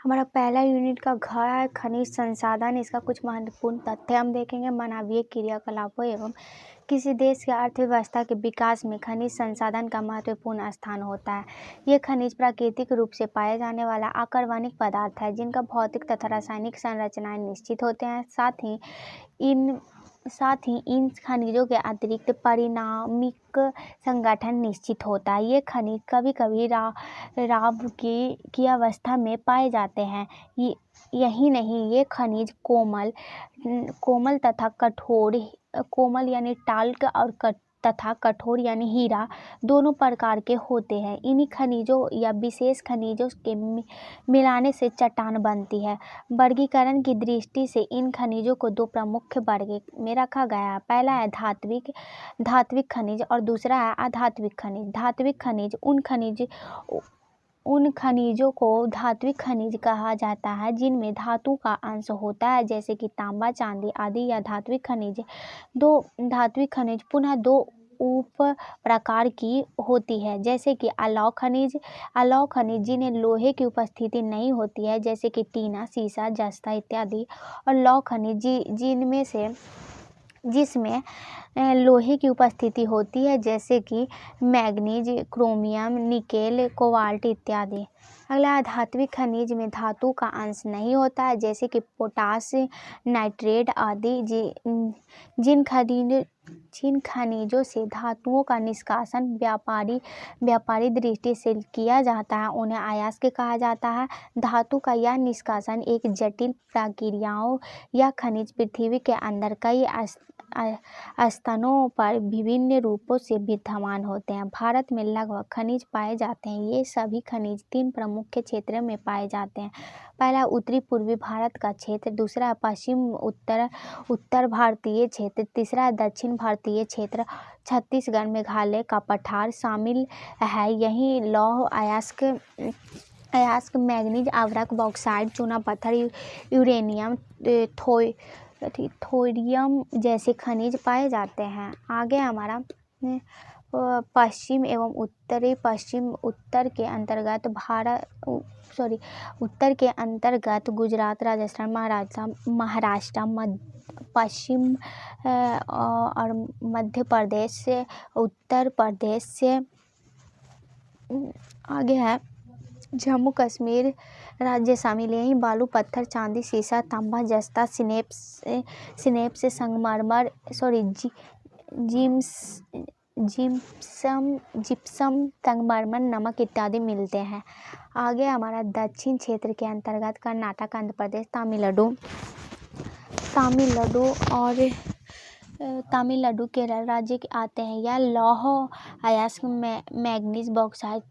हमारा पहला यूनिट का घ है खनिज संसाधन। इसका कुछ महत्वपूर्ण तथ्य हम देखेंगे। मानवीय क्रियाकलापों एवं किसी देश की अर्थव्यवस्था के विकास में खनिज संसाधन का महत्वपूर्ण स्थान होता है। ये खनिज प्राकृतिक रूप से पाए जाने वाला अकार्बनिक पदार्थ है जिनका भौतिक तथा रासायनिक संरचनाएं निश्चित होते हैं। साथ ही इन खनिजों के अतिरिक्त परिणामिक संगठन निश्चित होता है। ये खनिज कभी कभी राव की अवस्था में पाए जाते हैं। यही नहीं, ये खनिज कोमल तथा कठोर, कोमल यानी टाल्क और तथा कठोर यानी हीरा दोनों प्रकार के होते हैं। इन्हीं खनिजों या विशेष खनिजों के मिलाने से चट्टान बनती है। वर्गीकरण की दृष्टि से इन खनिजों को दो प्रमुख वर्ग में रखा गया है। पहला है धात्विक खनिज और दूसरा है अधात्विक खनिज। धात्विक खनिज उन खनिजों को धात्विक खनिज कहा जाता है जिनमें धातु का अंश होता है, जैसे कि तांबा, चांदी आदि। या धात्विक खनिज पुनः दो उप प्रकार की होती है, जैसे कि अलौह खनिज जिन्हें लोहे की उपस्थिति नहीं होती है, जैसे कि टीना, सीसा, जस्ता इत्यादि। और लौह खनिज जिसमें लोहे की उपस्थिति होती है, जैसे कि मैग्नीज, क्रोमियम, निकेल, कोबाल्ट इत्यादि। अगला धात्विक खनिज में धातु का अंश नहीं होता है, जैसे कि पोटास, नाइट्रेट आदि। जिन खनिजों से धातुओं का निष्कासन व्यापारी दृष्टि से किया जाता है उन्हें अयस्क कहा जाता है। धातु का यह निष्कासन एक जटिल प्रक्रियाओं या खनिज पृथ्वी के अंदर कई स्थानों पर विभिन्न रूपों से विद्यमान होते हैं। भारत में लगभग खनिज पाए जाते हैं। ये सभी खनिज तीन प्रमुख क्षेत्रों में पाए जाते हैं। पहला उत्तरी पूर्वी भारत का क्षेत्र, दूसरा पश्चिम उत्तर भारतीय क्षेत्र, तीसरा दक्षिण भारतीय क्षेत्र। छत्तीसगढ़ मेघालय का पठार शामिल है। यहीं लौह अयस्क, मैग्नीज, अभ्रक, बॉक्साइट, चूना पत्थर, यूरेनियम, थोरियम जैसे खनिज पाए जाते हैं। आगे हमारा पश्चिम एवं उत्तरी। उत्तर के अंतर्गत गुजरात, राजस्थान, महाराष्ट्र, पश्चिम और मध्य प्रदेश से, उत्तर प्रदेश से। आगे है जम्मू कश्मीर राज्य शामिल। यहीं बालू, पत्थर, चांदी, सीसा, तांबा, जस्ता, सिनेप्स, संगमरमर, जिप्सम, संगमरमर, नमक इत्यादि मिलते हैं। आगे हमारा दक्षिण क्षेत्र के अंतर्गत कर्नाटक, आंध्र प्रदेश, तमिलनाडु केरल राज्य के आते हैं। यह लौह अयस्क, मैग्नीज, बॉक्साइट,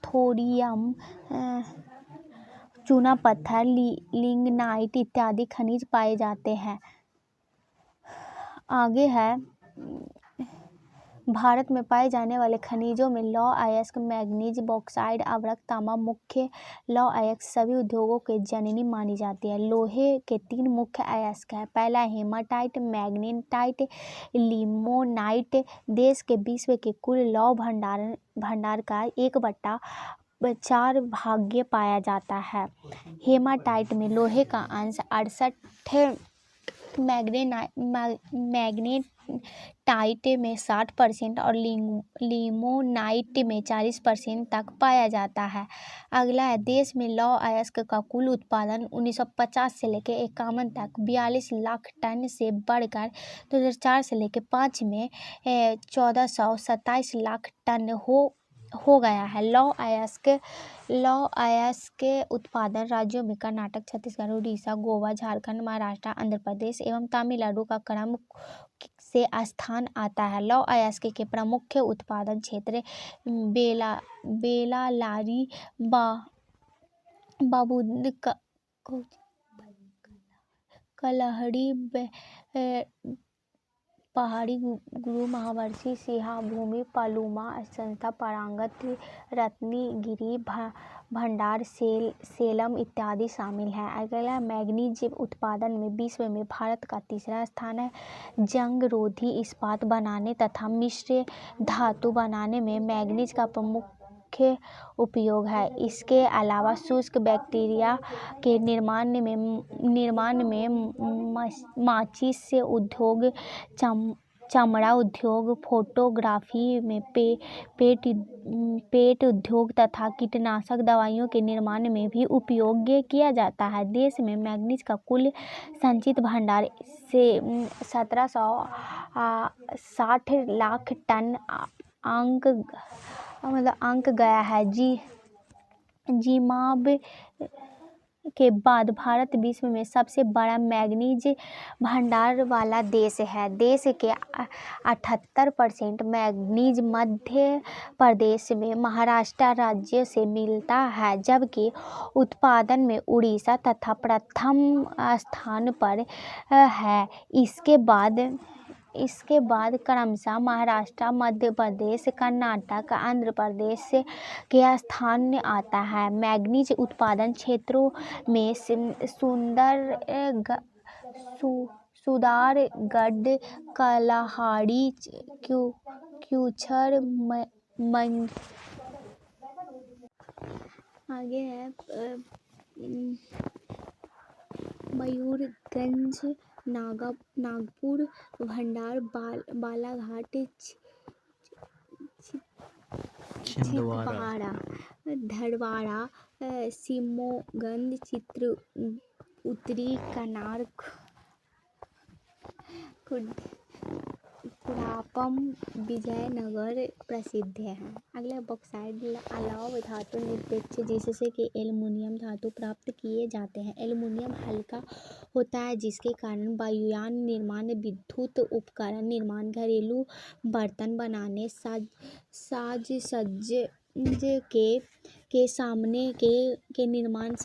थोरियम, चूना पत्थर, लिग्नाइट इत्यादि खनिज पाए जाते हैं। आगे है भारत में पाए जाने वाले खनिजों में लौह अयस्क, मैग्नीज, बॉक्साइट, अभ्रक, तांबा मुख्य। लौह अयस्क सभी उद्योगों के जननी मानी जाती है। लोहे के तीन मुख्य अयस्क हैं। पहला हेमाटाइट, मैग्नेटाइट, लिमोनाइट। देश के विश्व के कुल लौह भंडार का 1/4 भाग पाया जाता है। हेमाटाइट में लोहे का अंश 68%, मैग्नेटाइट में 60% और लिमोनाइट में 40% तक पाया जाता है। अगला है देश में लौह अयस्क का कुल उत्पादन 1950 से लेकर 51 तक 42 लाख टन से बढ़कर 2004 से लेकर 5 में 1427 लाख टन हो गया है। लौह अयस्क के उत्पादन राज्यों में कर्नाटक, छत्तीसगढ़, उड़ीसा, गोवा, झारखंड, महाराष्ट्र, आंध्र प्रदेश एवं तमिलनाडु का क्रम से स्थान आता है। लौह अयस्क के प्रमुख उत्पादन क्षेत्र बेल्लारी, बाबूद, कलहड़ी, पहाड़ी गुरु, महावर्षी, सिहा भूमि, पलूमा, संस्था, परांगत, रत्नगिरी, भंडार, सेलम इत्यादि शामिल हैं। अगला मैग्नीज उत्पादन में विश्व में भारत का तीसरा स्थान है। जंग रोधी इस्पात बनाने तथा मिश्र धातु बनाने में मैग्नीज का मुख्य उपयोग है। इसके अलावा शुष्क बैक्टीरिया के निर्माण में माचिस उद्योग, चमड़ा उद्योग, फोटोग्राफी में पेट उद्योग तथा कीटनाशक दवाइयों के निर्माण में भी उपयोग किया जाता है। देश में मैग्नीज का कुल संचित भंडार से 1760 लाख टन आंक गया है। जिम्बाब्वे के बाद भारत विश्व में सबसे बड़ा मैग्नीज भंडार वाला देश है। देश के 78% मैग्नीज मध्य प्रदेश में महाराष्ट्र राज्य से मिलता है, जबकि उत्पादन में उड़ीसा तथा प्रथम स्थान पर है। इसके बाद क्रमशः महाराष्ट्र, मध्य प्रदेश, कर्नाटक, आंध्र प्रदेश के स्थान आता है। मैग्नीज उत्पादन क्षेत्रों में सुंदरगढ़, कलाहांडी, क्यूछर, आगे है मयूरगंज, नागपुर, भंडार, बालाघाट, छिंदवाड़ा, धरवाड़ा, सिमोगंज, उत्तरी कन्नड़, कुड़ापम, विजयनगर प्रसिद्ध है। अगला बॉक्साइट अलाव धातु निरपेक्ष, जिससे कि एल्युमिनियम धातु प्राप्त किए जाते हैं। एल्युमिनियम हल्का होता है, जिसके कारण वायुयान निर्माण, विद्युत उपकरण निर्माण, घरेलू बर्तन बनाने, साज सज्जा के सामान के निर्माण,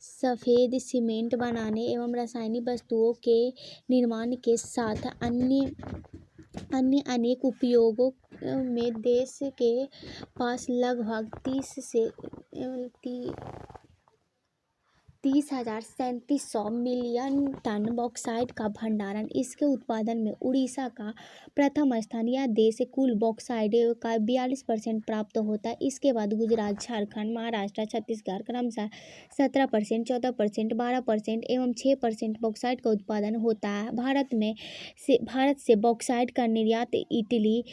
सफेद सीमेंट बनाने एवं रासायनिक वस्तुओं के निर्माण के साथ अन्य अनेक उपयोगों में देश के पास लगभग 30,3700 मिलियन टन बॉक्साइट का भंडारण। इसके उत्पादन में उड़ीसा का प्रथम स्थान। यह देश कुल बॉक्साइट का 42% प्राप्त होता है। इसके बाद गुजरात, झारखंड, महाराष्ट्र, छत्तीसगढ़ क्रमशः 17%, 14%, 12% एवं 6% बॉक्साइट का उत्पादन होता है। भारत से बॉक्साइट का निर्यात इटली,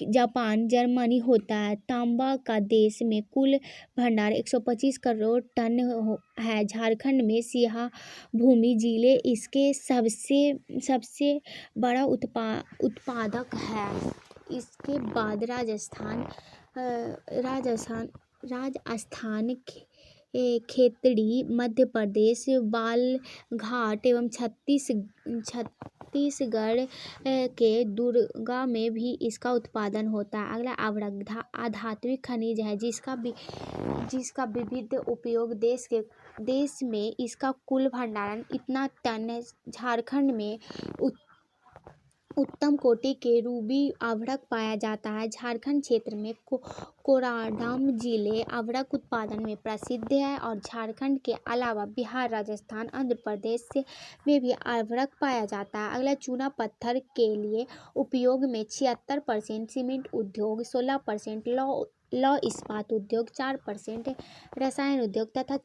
जापान, जर्मनी होता है। तांबा का देश में कुल भंडार 125 करोड़ टन है। झारखंड में सिंहभूम जिले इसके सबसे बड़ा उत्पादक है। इसके बाद राजस्थान, खेतड़ी, मध्य प्रदेश, बालाघाट एवं छत्तीसगढ़ के दुर्ग में भी इसका उत्पादन होता है। अगला अवरक्त अधात्विक खनिज है, जिसका विविध उपयोग देश में इसका कुल भंडारण इतना टन है। झारखंड में उत्तम कोटि के रूबी अवरक्त पाया जाता है। झारखंड क्षेत्र में कोराडम जिले अवरक्त उत्पादन में प्रसिद्ध है और झारखंड के अलावा बिहार, राजस्थान, आंध्र प्रदेश में भी अवरक्त पाया जाता है। अगला चूना पत्थर के लिए उपयोग में 76%, सीमेंट उद्योग 16%, लौह इस्पात उद्योग 4%, रसायन उद्योग तथा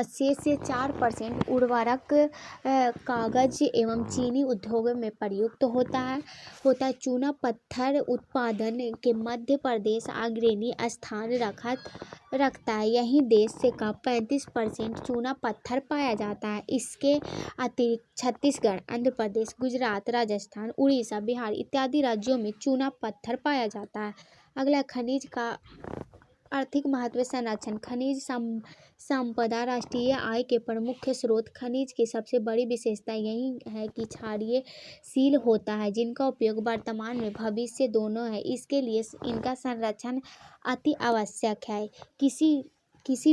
4% उर्वरक, कागज एवं चीनी उद्योग में प्रयुक्त होता है। चूना पत्थर उत्पादन के मध्य प्रदेश अग्रणी स्थान रखता है। यहीं देश का 35% चूना पत्थर पाया जाता है। इसके अतिरिक्त छत्तीसगढ़, आंध्र प्रदेश, गुजरात, राजस्थान, उड़ीसा, बिहार इत्यादि राज्यों में चूना पत्थर पाया जाता है। अगला खनिज का आर्थिक महत्व संरक्षण। खनिज संपदा राष्ट्रीय आय के प्रमुख स्रोत। खनिज की सबसे बड़ी विशेषता यही है कि क्षारीयशील होता है, जिनका उपयोग वर्तमान में भविष्य दोनों है। इसके लिए इनका संरक्षण अति आवश्यक है। किसी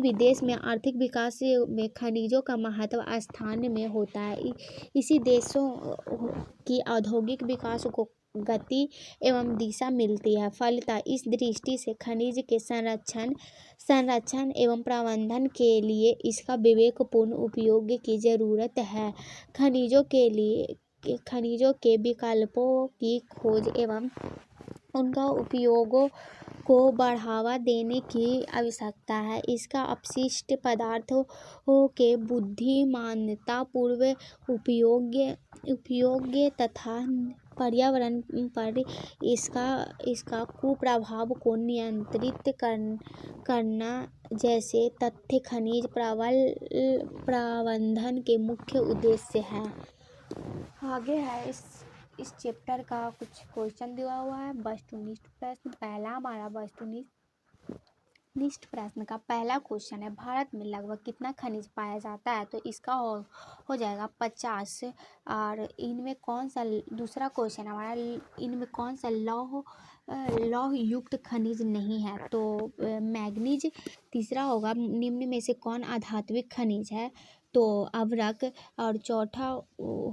भी देश में आर्थिक विकास में खनिजों का महत्व स्थान में होता है। इसी देशों की औद्योगिक विकास को गति एवं दिशा मिलती है। फलतः इस दृष्टि से खनिज के संरक्षण एवं प्रबंधन के लिए इसका विवेकपूर्ण उपयोग की जरूरत है। खनिजों के विकल्पों की खोज एवं उनका उपयोगों को बढ़ावा देने की आवश्यकता है। इसका अपशिष्ट पदार्थों के बुद्धिमानता पूर्वक उपयोग तथा पर्यावरण पर इसका कुप्रभाव को नियंत्रित करना जैसे तथ्य खनिज प्रबंधन के मुख्य उद्देश्य हैं। आगे है इस चैप्टर का कुछ क्वेश्चन दिया हुआ है। वस्तुनिष्ठ प्रश्न पहला हमारा वस्तुनिष्ठ प्रश्न का पहला क्वेश्चन है, भारत में लगभग कितना खनिज पाया जाता है? तो इसका हो जाएगा 50। और इनमें कौन सा, दूसरा क्वेश्चन हमारा, इनमें कौन सा लौह युक्त खनिज नहीं है? तो मैग्नीज। तीसरा होगा, निम्न में से कौन अधात्विक खनिज है? तो अभ्रक। और चौथा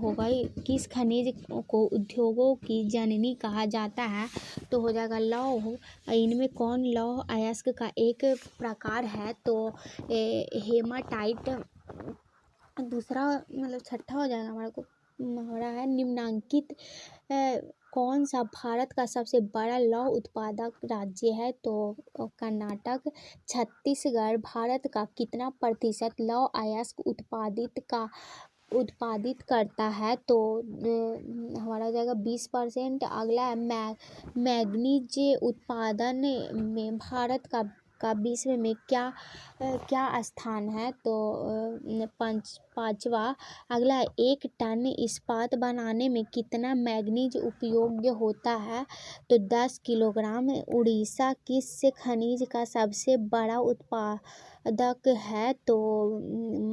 होगा, किस खनिज को उद्योगों की जननी कहा जाता है? तो हो जाएगा लौह। इनमें कौन लौह अयस्क का एक प्रकार है? तो हेमाटाइट। दूसरा मतलब छठा हो जाएगा हमारा है, निम्नांकित कौन सा भारत का सबसे बड़ा लौह उत्पादक राज्य है? तो कर्नाटक। छत्तीसगढ़ भारत का कितना प्रतिशत लौह अयस्क उत्पादित करता है? तो हमारा हो जाएगा 20%। अगला है मैग्नीज उत्पादन में भारत का विश्व में क्या स्थान है? तो पांचवा। अगला है, 1 टन इस्पात बनाने में कितना मैग्नीज उपयोग होता है? तो 10 किलोग्राम। उड़ीसा किस खनिज का सबसे बड़ा उत्पादक है? तो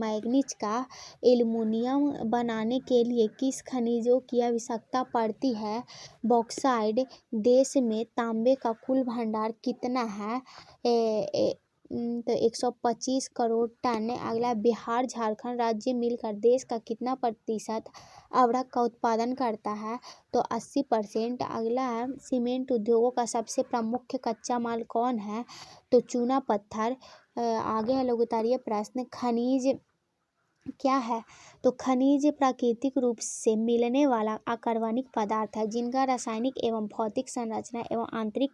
मैग्नीज का। एल्युमिनियम बनाने के लिए किस खनिजों की आवश्यकता पड़ती है? बॉक्साइट। देश में तांबे का कुल भंडार कितना है? तो 125 करोड़ टन। अगला, बिहार झारखंड राज्य मिलकर देश का कितना प्रतिशत अभ्रक का उत्पादन करता है? तो 80%। अगला है, सीमेंट उद्योगों का सबसे प्रमुख कच्चा माल कौन है? तो चूना पत्थर। आगे है लघुत्तरीय प्रश्न, खनिज क्या है? तो खनिज प्राकृतिक रूप से मिलने वाला अकार्बनिक पदार्थ है जिनका रासायनिक एवं भौतिक संरचना एवं आंतरिक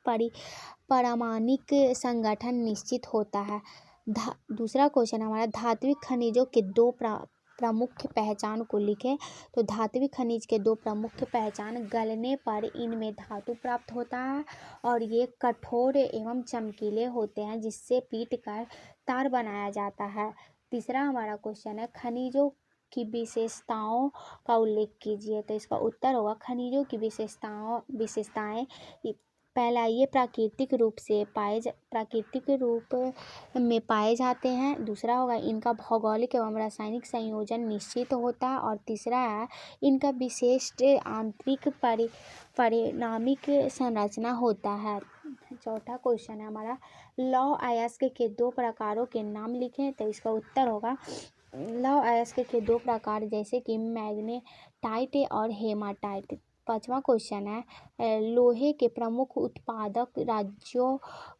पारमाणिक संगठन निश्चित होता है। दूसरा क्वेश्चन हमारा, धात्विक खनिजों के 2 प्रमुख पहचान को लिखें। तो धात्विक खनिज के 2 प्रमुख पहचान, गलने पर इनमें धातु प्राप्त होता है और ये कठोर एवं चमकीले होते हैं जिससे पीट कर तार बनाया जाता है। तीसरा हमारा क्वेश्चन है, खनिजों की विशेषताओं का उल्लेख कीजिए। तो इसका उत्तर होगा, खनिजों की विशेषताएं। पहला, ये प्राकृतिक रूप में पाए जाते हैं। दूसरा होगा, इनका भौगोलिक एवं रासायनिक संयोजन निश्चित होता है। और तीसरा है, इनका विशिष्ट आंतरिक परिणामिक संरचना होता है। चौथा क्वेश्चन है हमारा, लौह अयस्क के 2 प्रकारों के नाम लिखें। तो इसका उत्तर होगा, लौह अयस्क के 2 प्रकार जैसे कि मैग्नेटाइट और हेमाटाइट। पांचवा क्वेश्चन है, लोहे के प्रमुख उत्पादक राज्यों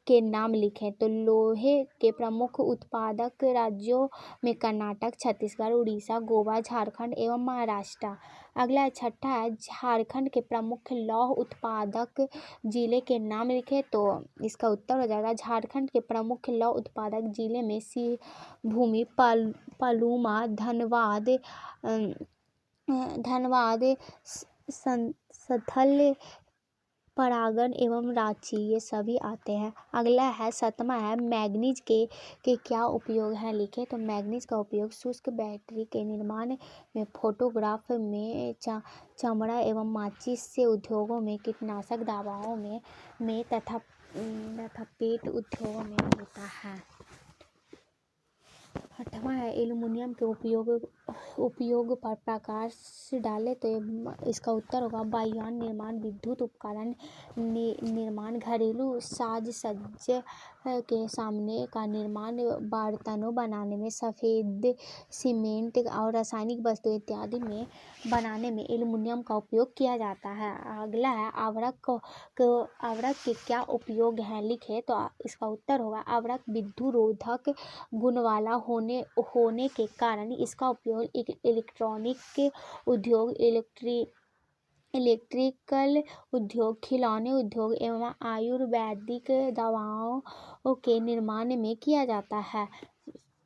के नाम लिखें। तो लोहे के प्रमुख उत्पादक राज्यों में कर्नाटक, छत्तीसगढ़, उड़ीसा, गोवा, झारखंड एवं महाराष्ट्र। अगला छठा है, झारखंड के प्रमुख लौह उत्पादक जिले के नाम लिखें। तो इसका उत्तर हो जाएगा, झारखंड के प्रमुख लौह उत्पादक जिले में सिंहभूम, पलामू, धनबाद, संथल, परागड़ एवं रांची, ये सभी आते हैं। अगला है 7वां है, मैग्नीज के क्या उपयोग हैं लिखे। तो मैग्नीज का उपयोग शुष्क बैटरी के निर्माण में, फोटोग्राफ में, चमड़ा एवं माचिस से उद्योगों में, कीटनाशक दवाओं में तथा पेट उद्योगों में होता है। 8वां है, एल्युमिनियम के उपयोग पर प्रकाश डाले। तो इसका उत्तर होगा, वायुयान निर्माण, विद्युत उपकरण निर्माण, घरेलू साज सज्जा के सामान का निर्माण, बर्तनों बनाने में, सफेद सीमेंट और रासायनिक वस्तु इत्यादि में बनाने में एल्युमिनियम का उपयोग किया जाता है। अगला है, अभ्रक के क्या उपयोग हैं लिखे। तो इसका उत्तर होगा, अभ्रक विद्युतरोधक गुण वाला होने के कारण इसका उपयोग इलेक्ट्रॉनिक उद्योग, इलेक्ट्रिकल उद्योग, खिलौने उद्योग एवं आयुर्वेदिक दवाओं के निर्माण में किया जाता है।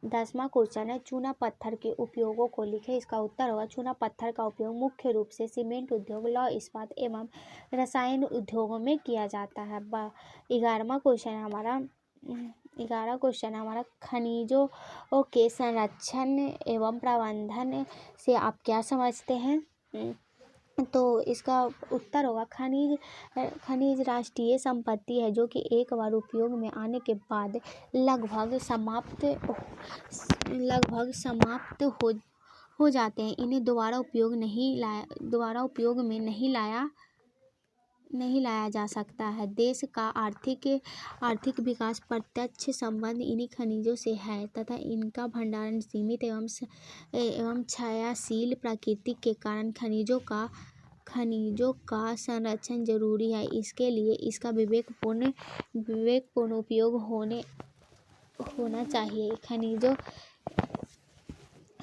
10वां क्वेश्चन है, चूना पत्थर के उपयोगों को लिखें। इसका उत्तर होगा, चूना पत्थर का उपयोग मुख्य रूप से सीमेंट उद्योग, लौह इस्पात एवं रसायन उद्योगों में किया जाता है। 11वां क्वेश्चन है हमारा 11 क्वेश्चन है हमारा, खनिजों के संरक्षण एवं प्रबंधन से आप क्या समझते हैं? तो इसका उत्तर होगा, खनिज राष्ट्रीय संपत्ति है जो कि एक बार उपयोग में आने के बाद लगभग समाप्त हो जाते हैं। इन्हें दोबारा उपयोग में नहीं लाया जा सकता है। देश का आर्थिक विकास प्रत्यक्ष संबंध इन्हीं खनिजों से है तथा इनका भंडारण सीमित एवं क्षयशील प्रकृति के कारण खनिजों का संरक्षण जरूरी है। इसके लिए इसका विवेकपूर्ण उपयोग होना चाहिए।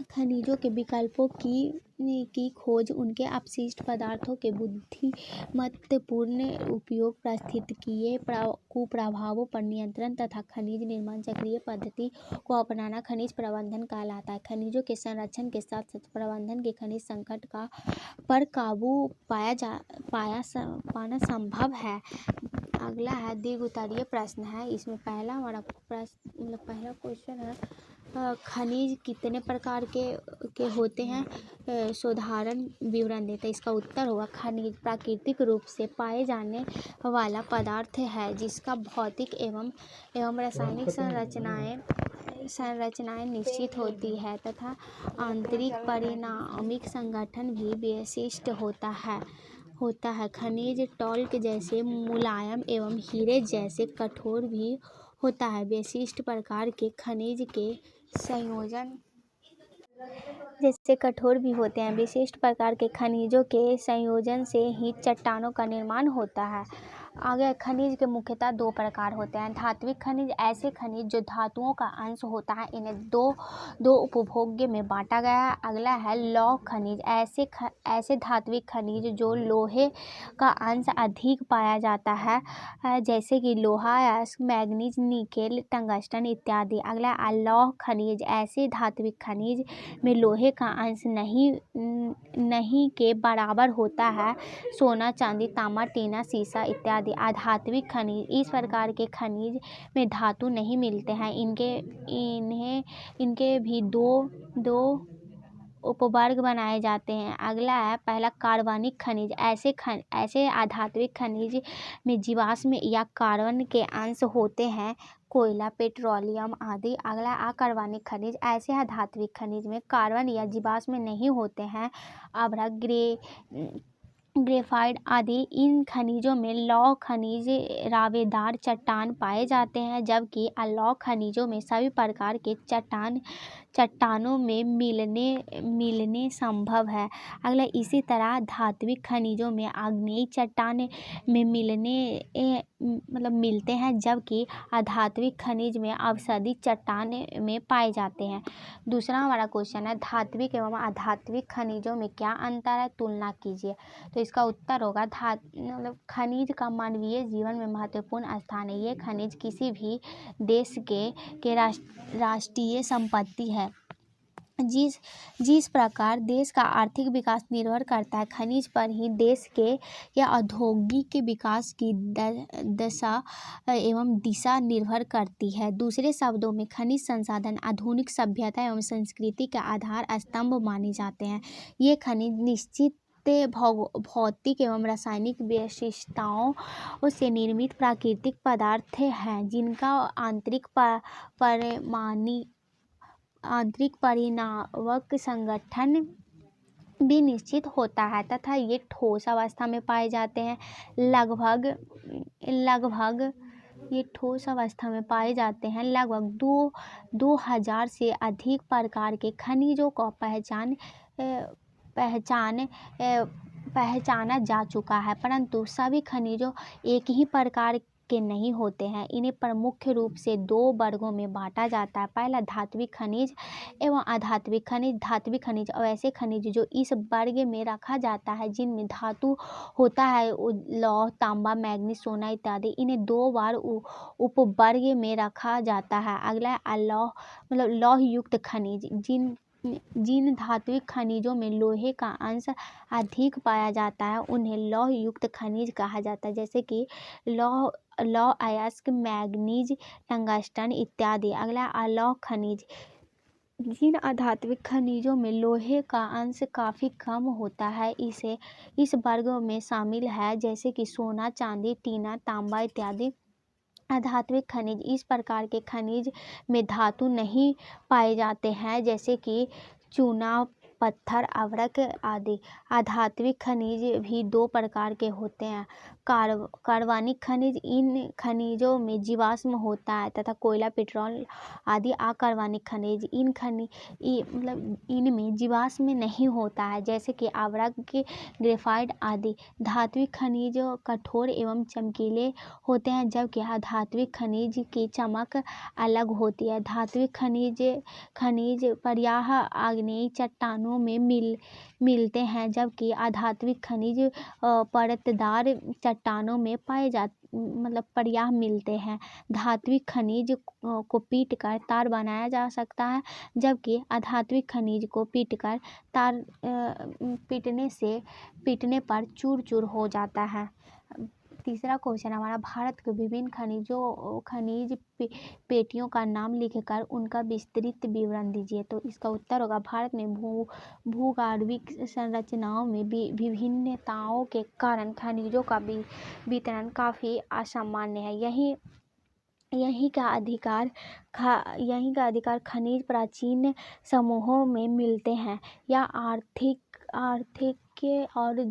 खनिजों के विकल्पों की खोज, उनके अपशिष्ट पदार्थों के बुद्धिमत्तापूर्ण उपयोग, पारिस्थितिकीय कुप्रभावों पर नियंत्रण तथा खनिज निर्माण चक्रीय पद्धति को अपनाना खनिज प्रबंधन कहलाता है। खनिजों के संरक्षण के साथ साथ प्रबंधन के खनिज संकट पर काबू पाना संभव है। अगला है दीर्घ उत्तरीय प्रश्न है। इसमें पहला क्वेश्चन है, खनिज कितने प्रकार के होते हैं? साधारण विवरण देते हैं। इसका उत्तर होगा, खनिज प्राकृतिक रूप से पाए जाने वाला पदार्थ है जिसका भौतिक एवं रासायनिक संरचनाएं निश्चित होती है तथा आंतरिक परिणामिक संगठन भी विशिष्ट होता है। खनिज टॉल्क जैसे मुलायम एवं हीरे जैसे कठोर भी होता है। विशिष्ट प्रकार के खनिज के संयोजन जैसे कठोर भी होते हैं। विशिष्ट प्रकार के खनिजों के संयोजन से ही चट्टानों का निर्माण होता है। आगे, खनिज के मुख्यतः 2 प्रकार होते हैं। धात्विक खनिज, ऐसे खनिज जो धातुओं का अंश होता है, इन्हें दो उपभोग्य में बांटा गया है। अगला है लौह खनिज, ऐसे धात्विक खनिज जो लोहे का अंश अधिक पाया जाता है, जैसे कि लोहा, मैग्नीज, निकेल, टंगस्टन इत्यादि। अगला अलौह खनिज, ऐसे धात्विक खनिज में लोहे का अंश नहीं के बराबर होता है, सोना, चांदी, तांबा, टीना, सीसा इत्यादि। अधात्विक खनिज, इस प्रकार के खनिज में धातु नहीं मिलते हैं। इनके भी दो उपवर्ग बनाए जाते हैं। अगला है पहला कार्बनिक खनिज, ऐसे अधात्विक खनिज में जीवाश्म या कार्बन के अंश होते हैं, कोयला, पेट्रोलियम आदि। अगला अकार्बनिक खनिज, ऐसे अधात्विक खनिज में कार्बन या जीवाश्म नहीं होते हैं, अभ्रक, ग्रेफाइट आदि। इन खनिजों में लौह खनिज रावेदार चट्टान पाए जाते हैं, जबकि अलौह खनिजों में सभी प्रकार के चट्टानों में मिलने संभव है। अगला, इसी तरह धात्विक खनिजों में आग्नेय चट्टान में मिलते हैं, जबकि अधात्विक खनिज में अवसादी चट्टान में पाए जाते हैं। दूसरा हमारा क्वेश्चन है, धात्विक एवं अधात्विक खनिजों में क्या अंतर है, तुलना कीजिए। तो इसका उत्तर होगा, खनिज का मानवीय जीवन में महत्वपूर्ण स्थान है। ये खनिज किसी भी देश के राष्ट्रीय संपत्ति है। जिस प्रकार देश का आर्थिक विकास निर्भर करता है खनिज पर ही देश के औद्योगिक विकास की दशा एवं दिशा निर्भर करती है। दूसरे शब्दों में खनिज संसाधन आधुनिक सभ्यता एवं संस्कृति के आधार स्तंभ माने जाते हैं। ये खनिज निश्चित भौतिक एवं रासायनिक विशिष्टताओं से निर्मित प्राकृतिक पदार्थ हैं, जिनका आंतरिक परिणामक संगठन भी निश्चित होता है तथा ये ठोस अवस्था में पाए जाते हैं। लगभग 2000 से अधिक प्रकार के खनिजों को पहचाना जा चुका है, परंतु सभी खनिजों एक ही प्रकार के नहीं होते हैं। इन्हें प्रमुख रूप से 2 वर्गों में बांटा जाता है। पहला धात्विक खनिज एवं अधात्विक खनिज। धात्विक खनिज ऐसे खनिज जो इस वर्ग में रखा जाता है जिनमें धातु होता है, लौह, तांबा, मैग्नीज, सोना इत्यादि। इन्हें 2 बार उपवर्ग में रखा जाता है। अगला लौह लौह युक्त खनिज। जिन धात्विक खनिजों में लोहे का अंश अधिक पाया जाता है उन्हें लौह युक्त खनिज कहा जाता है, जैसे कि लौह अयस्क, मैग्नीज, टंगस्टन इत्यादि। अगला अलौह खनिज। जिन अधात्विक खनिजों में लोहे का अंश काफ़ी कम होता है इसे इस वर्ग में शामिल है, जैसे कि सोना, चांदी, टीना, तांबा इत्यादि। अधात्विक खनिज। इस प्रकार के खनिज में धातु नहीं पाए जाते हैं, जैसे कि चूना, पत्थर, अभ्रक आदि। अधात्विक खनिज भी 2 प्रकार के होते हैं। कार्बनिक खनिज। इन खनिजों में जीवाश्म होता है तथा कोयला, पेट्रोल आदि। अकार्बनिक खनिज। इनमें जीवाश्म नहीं होता है, जैसे कि अभ्रक, ग्रेफाइट आदि। धात्विक खनिज कठोर एवं चमकीले होते हैं, जबकि अधात्विक खनिज की चमक अलग होती है। धात्विक खनिज प्रायः आग्नेय चट्टानों में मिलते हैं, जबकि अधात्विक खनिज परतदार चट्टानों में प्रायः मिलते हैं। धात्विक खनिज को पीटकर तार बनाया जा सकता है, जबकि अधात्विक खनिज को पीटकर तार पीटने पर चूर चूर हो जाता है। तीसरा क्वेश्चन हमारा, भारत के विभिन्न खनिज पेटियों का नाम लिखकर उनका विस्तृत विवरण दीजिए। तो इसका उत्तर होगा, भारत में भूगर्भीय संरचनाओं में विभिन्नताओं के कारण खनिजों का वितरण काफ़ी असामान्य है। यहीं का अधिकार खनिज प्राचीन समूहों में मिलते हैं या आर्थिक और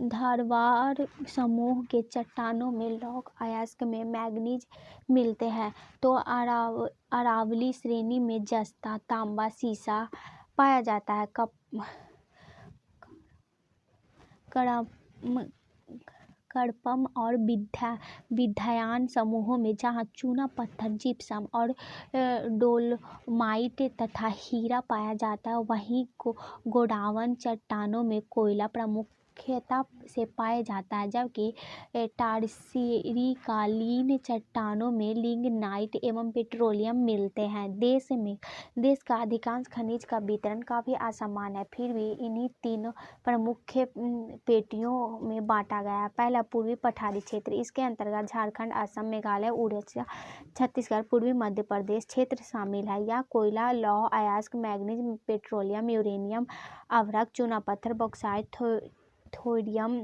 धारवार समूह के चट्टानों में लौह अयस्क में मैग्नीज मिलते हैं। तो अरावली श्रेणी में जस्ता, तांबा, सीसा पाया जाता है। कडपम और विध्यायन समूहों में जहाँ चूना पत्थर, जिप्सम और डोलोमाइट तथा हीरा पाया जाता है, वहीं गोंडवाना चट्टानों में कोयला प्रमुखता से पाया जाता है, जबकि टारसीकालीन चट्टानों में लिग्नाइट एवं पेट्रोलियम मिलते हैं। देश का अधिकांश खनिज का वितरण काफ़ी असामान्य है, फिर भी इन्हीं 3 प्रमुख पेटियों में बांटा गया है। पहला, पूर्वी पठारी क्षेत्र। इसके अंतर्गत झारखंड, असम, मेघालय, उड़ीसा, छत्तीसगढ़, पूर्वी मध्य प्रदेश क्षेत्र शामिल है। यह कोयला, लौह अयस्क, मैग्नीज, पेट्रोलियम, यूरेनियम, अभ्रक, चूना पत्थर, बॉक्साइट, थोरियम,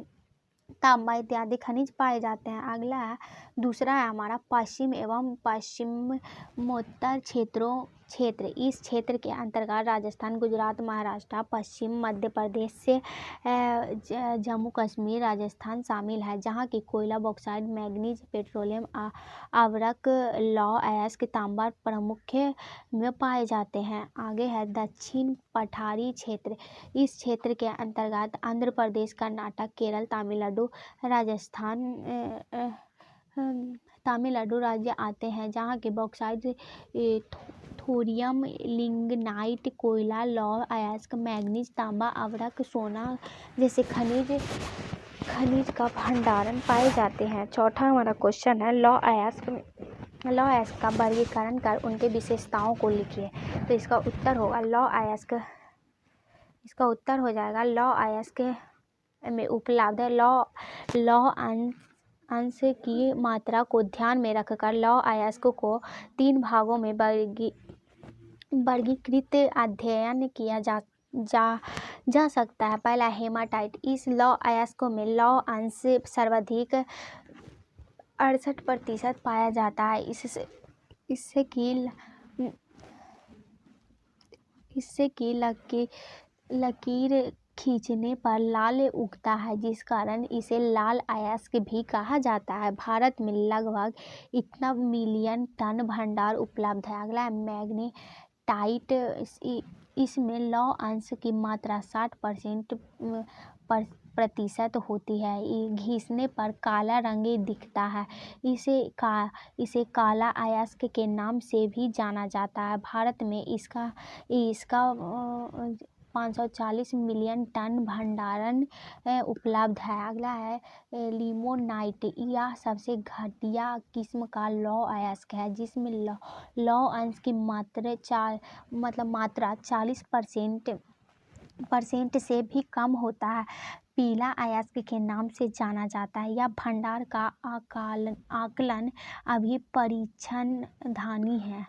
तांबा इत्यादि खनिज पाए जाते हैं। दूसरा है हमारा पश्चिम एवं पश्चिमोत्तर क्षेत्र। इस क्षेत्र के अंतर्गत राजस्थान, गुजरात, महाराष्ट्र, पश्चिम मध्य प्रदेश से जम्मू कश्मीर, राजस्थान शामिल है, जहाँ की कोयला, बॉक्साइट, मैग्नीज, पेट्रोलियम, अभ्रक, लौह अयस्क, तांबा प्रमुख में पाए जाते हैं। आगे है दक्षिण पठारी क्षेत्र। इस क्षेत्र के अंतर्गत आंध्र प्रदेश, कर्नाटक, केरल, तमिलनाडु, राजस्थान, तमिलनाडु राज्य आते हैं, जहाँ के बॉक्साइट, थोरियम, लिग्नाइट, कोयला, लौह अयस्क, मैग्नीज, तांबा, अभ्रक, सोना जैसे खनिज का भंडारण पाए जाते हैं। चौथा हमारा क्वेश्चन है, लौह अयस्क का वर्गीकरण कर उनके विशेषताओं को लिखिए। तो इसका उत्तर हो जाएगा लौह अयस्क में उपलब्ध लौह अंश की मात्रा को ध्यान में रखकर लौह अयस्क को 3 भागों में वर्गीकृत अध्ययन किया जा सकता है। पहला, हेमाटाइट। इस लौह अयस्क में लौह अंश सर्वाधिक 68% पाया जाता है। इससे की लकीर खींचने पर लाल उगता है, जिस कारण इसे लाल अयस्क भी कहा जाता है। भारत में लगभग इतना मिलियन टन भंडार उपलब्ध है। अगला है मैग्नेटाइट। इसमें लौह अंश की मात्रा 60% प्रतिशत होती है। ये घिसने पर काला रंग दिखता है। इसे काला अयस्क के नाम से भी जाना जाता है। भारत में इसका 540 मिलियन टन भंडारण उपलब्ध है। अगला है लिमोनाइट। यह सबसे घटिया किस्म का लौह अयस्क है, जिसमें लौह अंश की मात्रा 40% से भी कम होता है। पीला अयस्क के नाम से जाना जाता है। यह भंडार का आकलन अभी परीक्षणधानी है।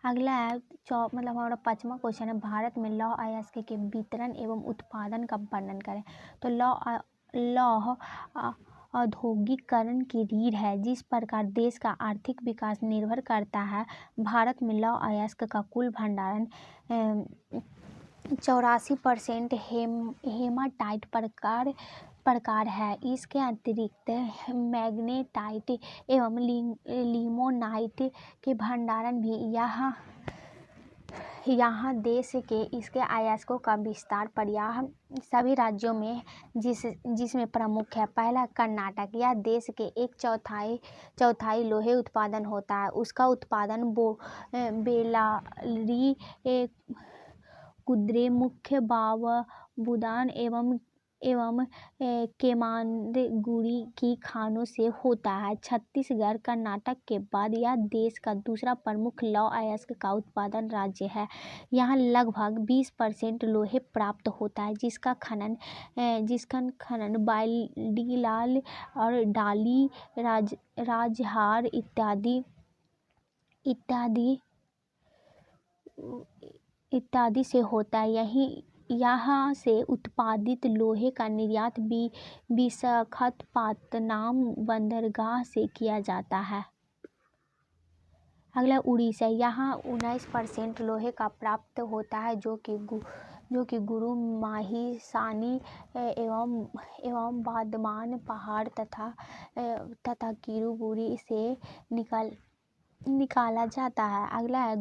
अगला है हमारा 5वां क्वेश्चन है, भारत में लौह अयस्क के वितरण एवं उत्पादन का वर्णन करें। तो लौह औद्योगिकरण की रीढ़ है। जिस प्रकार देश का आर्थिक विकास निर्भर करता है, भारत में लौह अयस्क का कुल भंडारण 84% हेमाटाइट प्रकार है। इसके अतिरिक्त मैग्नेटाइट एवं लिमोनाइट के भंडारण भी यहाँ देश के इसके अयस्कों का विस्तार पर यह सभी राज्यों में जिसमें प्रमुख है। पहला कर्नाटक। यह देश के 1/4 लोहे उत्पादन होता है। उसका उत्पादन बेल्लारी, कुद्रेमुख, बावबुदान एवं केमांदुगुरी की खानों से होता है। छत्तीसगढ़ कर्नाटक के बाद यह देश का दूसरा प्रमुख लौह अयस्क का उत्पादन राज्य है। यहाँ लगभग 20% लोहे प्राप्त होता है, जिसका खनन बाइडिलाल और डाली, राजहार इत्यादि से होता है। यहाँ से उत्पादित लोहे का निर्यात विशाखापत्तनम बंदरगाह से किया जाता है। अगला उड़ीसा। यहाँ 19% लोहे का प्राप्त होता है, जो कि गुरु माहिसानी एवं बादमान पहाड़ तथा किरुबुरी से निकाला जाता है। अगला है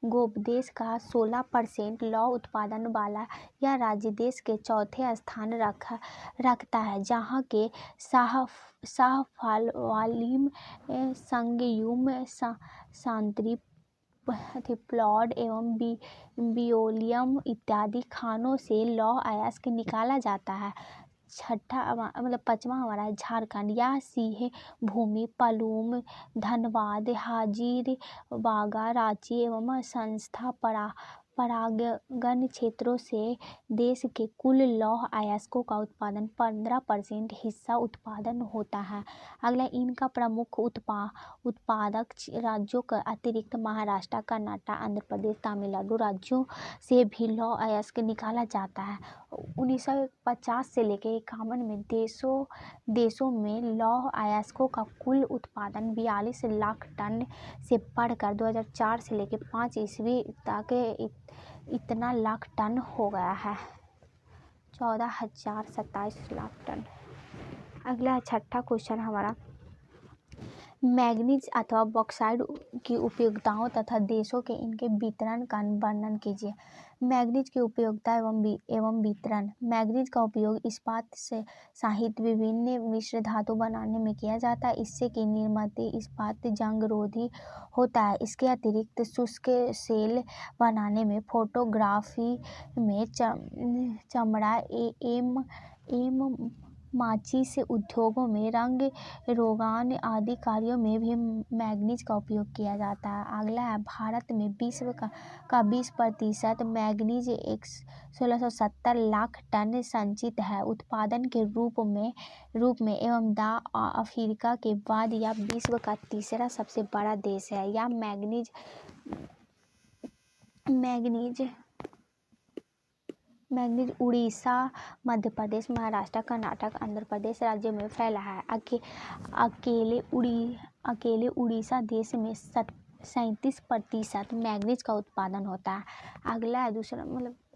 गोवदेश का 16% लौह उत्पादन वाला यह राज्य देश के चौथे स्थान रखता है, जहाँ के शाहफाल्वालिम, संगयुम, सांत्रिप्लॉड एवं बियोलियम इत्यादि खानों से लौह अयस्क निकाला जाता है। 5वां हमारा है झारखंड। यह सिंहभूम, पलामू, धनबाद, हाजीरबाग, रांची एवं संस्था परागण क्षेत्रों से देश के कुल लौह अयस्कों का उत्पादन 15% हिस्सा उत्पादन होता है। अगला इनका प्रमुख उत्पादक राज्यों के अतिरिक्त महाराष्ट्र, कर्नाटक, आंध्र प्रदेश, तमिलनाडु राज्यों से भी लौह अयस्क निकाला जाता है। 1950 से लेकर 1951 में देशों में लौह अयस्कों का कुल उत्पादन 42 लाख टन से बढ़कर 2004 से लेकर 5 ईस्वी तक इतना लाख टन हो गया है, 14,027 लाख टन। अगला 6वां क्वेश्चन हमारा, मैंगनीज अथवा बॉक्साइट की उपयोगिताओं तथा देशों के इनके वितरण का वर्णन कीजिए। मैंगनीज की उपयोगिता एवं वितरण। मैंगनीज का उपयोग इस्पात सहित विभिन्न मिश्र धातु बनाने में किया जाता है। इससे की निर्मित इस्पात जंगरोधी होता है। इसके अतिरिक्त शुष्क सेल बनाने में, फोटोग्राफी में, चमड़ा एवं माचिस उद्योगों में, रंग रोगान आदि कार्यों में भी मैंगनीज का उपयोग किया जाता है। अगला है भारत में विश्व का 20% मैंगनीज 1670 लाख टन संचित है। उत्पादन के रूप में एवं अफ्रीका के बाद यह विश्व का तीसरा सबसे बड़ा देश है। यह मैंगनीज उड़ीसा, मध्य प्रदेश, महाराष्ट्र, कर्नाटक, आंध्र प्रदेश राज्यों में फैला है। अकेले उड़ीसा देश में 37% मैंगनीज का उत्पादन होता है। अगला है दूसरा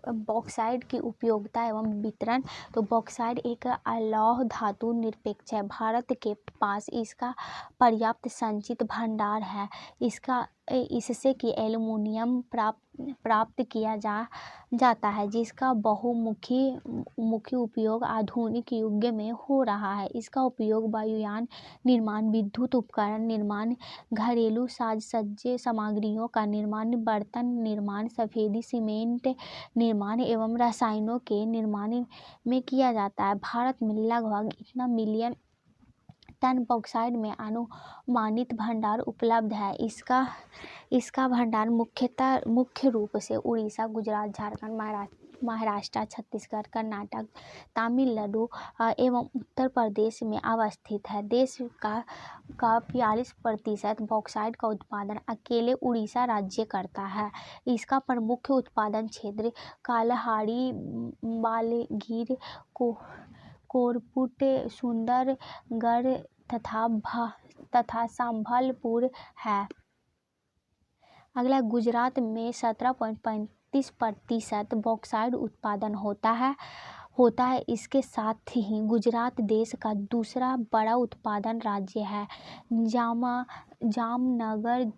बॉक्साइट की उपयोगिता एवं वितरण। तो बॉक्साइट एक अलौह धातु निरपेक्ष है। भारत के पास इसका पर्याप्त संचित भंडार है। इसका इससे कि एल्युमिनियम प्राप्त किया जाता है, जिसका मुख्य उपयोग आधुनिक युग में हो रहा है। इसका उपयोग वायुयान निर्माण, विद्युत उपकरण निर्माण, घरेलू साज-सज्जे सामग्रियों का निर्माण, बर्तन निर्माण, सफेदी सीमेंट निर्माण एवं रसायनों के निर्माण में किया जाता है। भारत में लगभग इतना मिलियन टन बॉक्साइट में अनुमानित भंडार उपलब्ध है। इसका भंडार मुख्य रूप से उड़ीसा, गुजरात, झारखंड, महाराष्ट्र, छत्तीसगढ़, कर्नाटक, तमिलनाडु एवं उत्तर प्रदेश में अवस्थित है। देश का 42% बॉक्साइट का उत्पादन अकेले उड़ीसा राज्य करता है। इसका प्रमुख उत्पादन क्षेत्र काल्हाड़ी, बालाघीर, कोरापुट, सुंदरगढ़ तथा संबलपुर है। अगला, गुजरात में 17.35% बॉक्साइट उत्पादन होता है। इसके साथ ही गुजरात देश का दूसरा बड़ा उत्पादन राज्य है। जामनगर,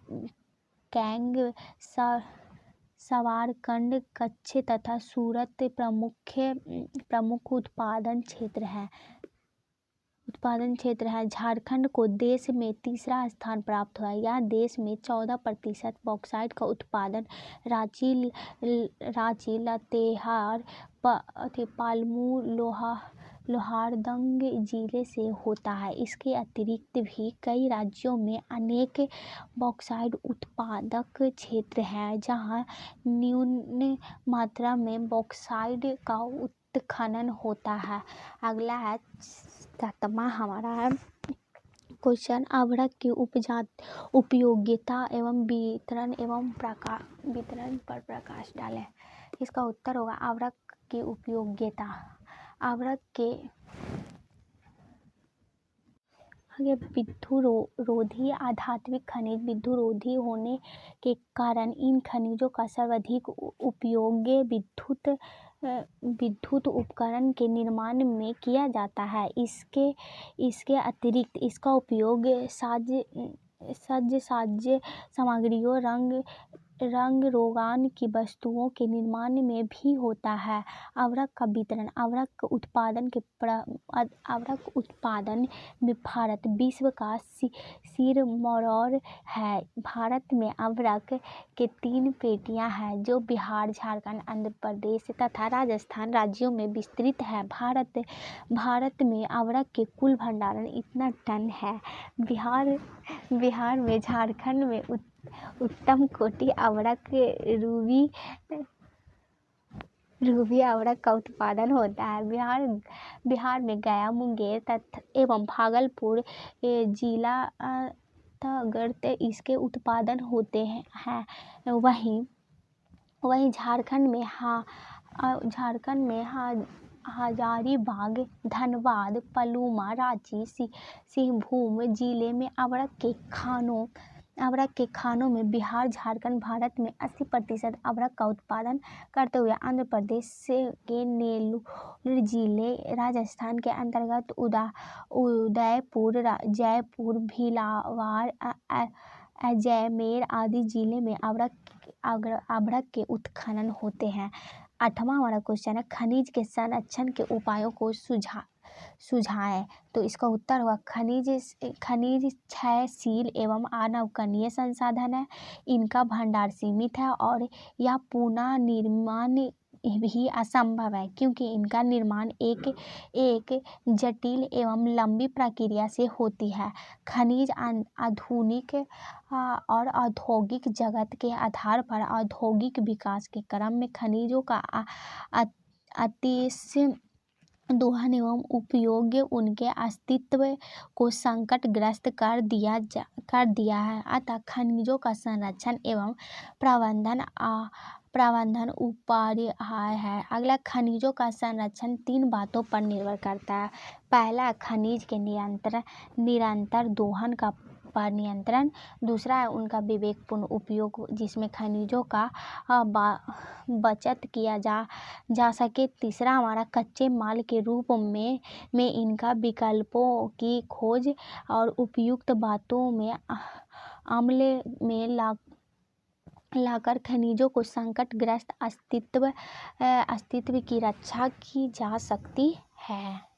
कैंग, सवारकंड, कच्छ तथा सूरत प्रमुख उत्पादन क्षेत्र है। झारखंड को देश में तीसरा स्थान प्राप्त हुआ है। यह देश में 14% बॉक्साइट का उत्पादन रांची, लातेहार, पलामू, लोहारदंग जिले से होता है। इसके अतिरिक्त भी कई राज्यों में अनेक बॉक्साइट उत्पादक क्षेत्र हैं, जहां न्यून मात्रा में बॉक्साइट का उत्खनन होता है। अगला है 7वां हमारा है क्वेश्चन, अभ्रक की उपयोगिता एवं वितरण पर प्रकाश डालें। इसका उत्तर होगा अभ्रक की उपयोगिता। अभ्रक के विद्युतरोधी आधात्मिक खनिज विद्युतरोधी होने के कारण इन खनिजों का सर्वाधिक उपयोग विद्युत उपकरण के निर्माण में किया जाता है। इसके अतिरिक्त इसका उपयोग साज सामग्रियों, रंग रोगान की वस्तुओं के निर्माण में भी होता है। अभ्रक का वितरण। अभ्रक उत्पादन में भारत विश्व का सिरमौर है। भारत में अभ्रक के 3 पेटियां हैं, जो बिहार, झारखंड, आंध्र प्रदेश तथा राजस्थान राज्यों में विस्तृत है। भारत में अभ्रक के कुल भंडारण इतना टन है। बिहार में, झारखंड में उत्तम कोटि अभ्रक रूबी अभ्रक का उत्पादन होता है। बिहार में गया, मुंगेर एवं भागलपुर जिला अंतर्गत इसके उत्पादन होते हैं। वहीं झारखंड में हजारीबाग, धनबाद, पलामू, रांची, सिंहभूम जिले में अभ्रक के खानों में बिहार, झारखंड भारत में 80% अभ्रक का उत्पादन करते हुए आंध्र प्रदेश के नेल्लोर जिले, राजस्थान के अंतर्गत उदयपुर, जयपुर, भीलवाड़ा, अजमेर आदि जिले में अभ्रक के उत्खनन होते हैं। 8वां हमारा क्वेश्चन है, खनिज के संरक्षण के उपायों को सुझाएं। तो इसका उत्तर होगा खनिज क्षयशील एवं अनवकरणीय संसाधन है। इनका भंडार सीमित है और यह पुनः निर्माण भी असंभव है, क्योंकि इनका निर्माण एक जटिल एवं लंबी प्रक्रिया से होती है। खनिज आधुनिक और औद्योगिक जगत के आधार पर औद्योगिक विकास के क्रम में खनिजों का अतिशय दोहन एवं उपयोग उनके अस्तित्व को संकटग्रस्त कर दिया है। अतः खनिजों का संरक्षण एवं प्रबंधन अपरिहार्य है। अगला, खनिजों का संरक्षण 3 बातों पर निर्भर करता है। पहला, खनिज के निरंतर दोहन पर नियंत्रण। दूसरा है उनका विवेकपूर्ण उपयोग, जिसमें खनिजों का बचत किया जा सके। तीसरा हमारा कच्चे माल के रूप में इनका विकल्पों की खोज और उपयुक्त बातों में अमल में लाकर खनिजों को संकटग्रस्त अस्तित्व की रक्षा की जा सकती है।